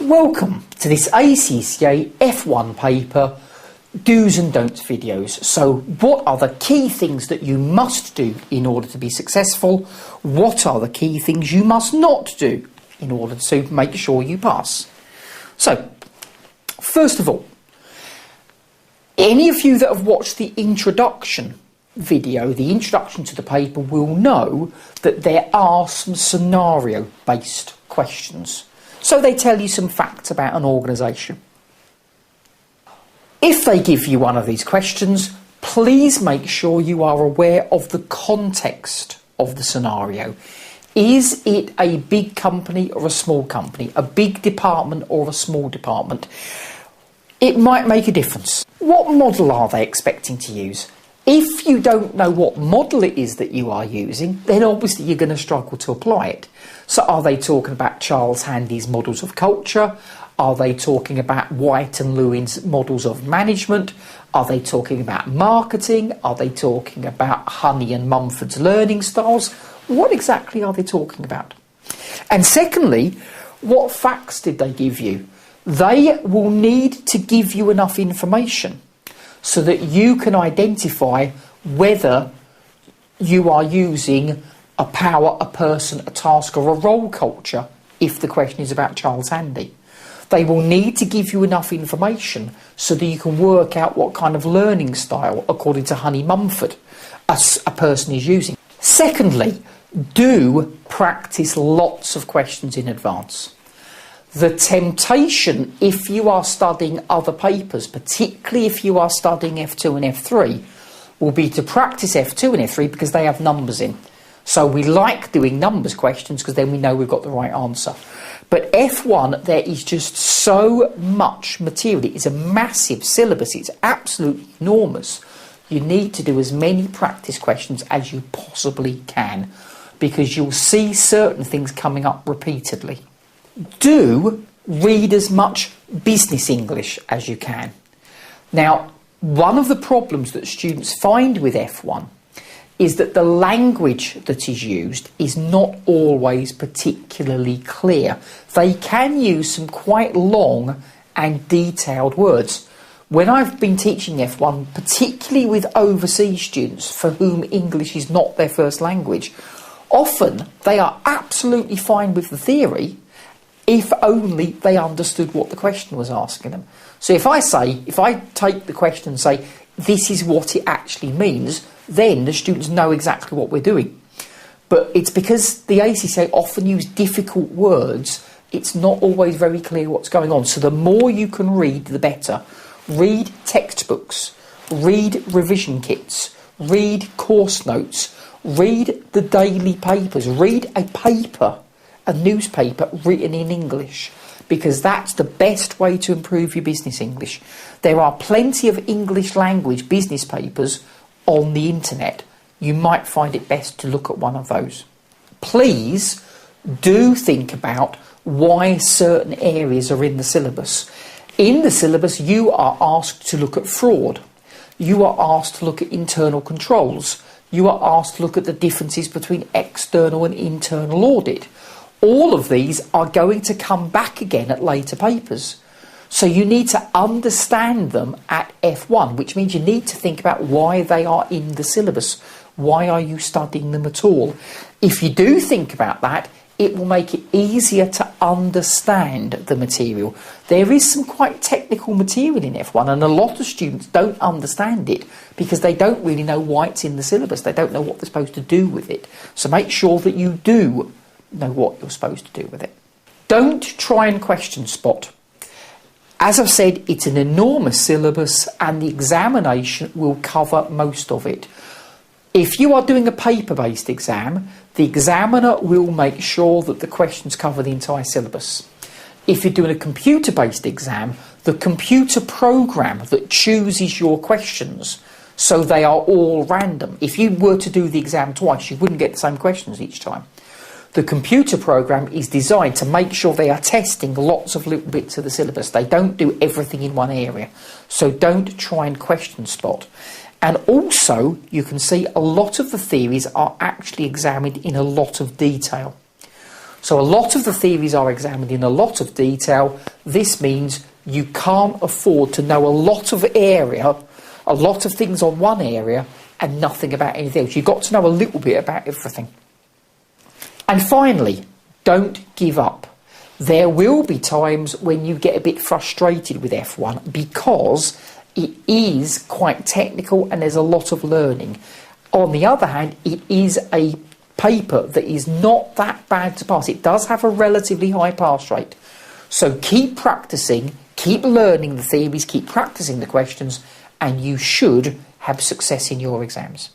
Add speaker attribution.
Speaker 1: Welcome to this ACCA F1 paper do's and don'ts videos. So what are the key things that you must do in order to be successful? What are the key things you must not do in order to make sure you pass? So, first of all, any of you that have watched the introduction video, the introduction to the paper, will know that there are some scenario-based questions. So they tell you some facts about an organisation. If they give you one of these questions, please make sure you are aware of the context of the scenario. Is it a big company or a small company? A big department or a small department? It might make a difference. What model are they expecting to use? If you don't know what model it is that you are using, then obviously you're going to struggle to apply it. So are they talking about Charles Handy's models of culture? Are they talking about White and Lewin's models of management? Are they talking about marketing? Are they talking about Honey and Mumford's learning styles? What exactly are they talking about? And secondly, what facts did they give you? They will need to give you enough information so that you can identify whether you are using a power, a person, a task or a role culture if the question is about Charles Handy. They will need to give you enough information so that you can work out what kind of learning style, according to Honey Mumford, a person is using. Secondly, do practice lots of questions in advance. The temptation, if you are studying other papers, particularly if you are studying F2 and F3, will be to practice F2 and F3 because they have numbers in. So we like doing numbers questions because then we know we've got the right answer. But F1, there is just so much material. It is a massive syllabus. It's absolutely enormous. You need to do as many practice questions as you possibly can because you'll see certain things coming up repeatedly. Do read as much business English as you can. Now, one of the problems that students find with F1 is that the language that is used is not always particularly clear. They can use some quite long and detailed words. When I've been teaching F1, particularly with overseas students for whom English is not their first language, often they are absolutely fine with the theory if only they understood what the question was asking them. So if I take the question and say, this is what it actually means, then the students know exactly what we're doing. But it's because the ACCA often use difficult words, it's not always very clear what's going on. So the more you can read, the better. Read textbooks, read revision kits, read course notes, read the daily papers, read a paper, a newspaper written in English, because that's the best way to improve your business English. There are plenty of English language business papers on the internet. You might find it best to look at one of those. Please do think about why certain areas are in the syllabus. In the syllabus, you are asked to look at fraud. You are asked to look at internal controls. You are asked to look at the differences between external and internal audit. All of these are going to come back again at later papers. So you need to understand them at F1, which means you need to think about why they are in the syllabus. Why are you studying them at all? If you do think about that, it will make it easier to understand the material. There is some quite technical material in F1 and a lot of students don't understand it because they don't really know why it's in the syllabus. They don't know what they're supposed to do with it. So make sure that you do know what you're supposed to do with it. Don't try and question spot. As I've said, it's an enormous syllabus and the examination will cover most of it. If you are doing a paper-based exam, the examiner will make sure that the questions cover the entire syllabus. If you're doing a computer-based exam, the computer program that chooses your questions, so they are all random. If you were to do the exam twice, you wouldn't get the same questions each time. The computer program is designed to make sure they are testing lots of little bits of the syllabus. They don't do everything in one area. So don't try and question spot. And also, you can see a lot of the theories are actually examined in a lot of detail. So a lot of the theories are examined in a lot of detail. This means you can't afford to know a lot of area, a lot of things on one area, and nothing about anything else. You've got to know a little bit about everything. And finally, don't give up. There will be times when you get a bit frustrated with F1 because it is quite technical and there's a lot of learning. On the other hand, it is a paper that is not that bad to pass. It does have a relatively high pass rate. So keep practicing, keep learning the theories, keep practicing the questions, and you should have success in your exams.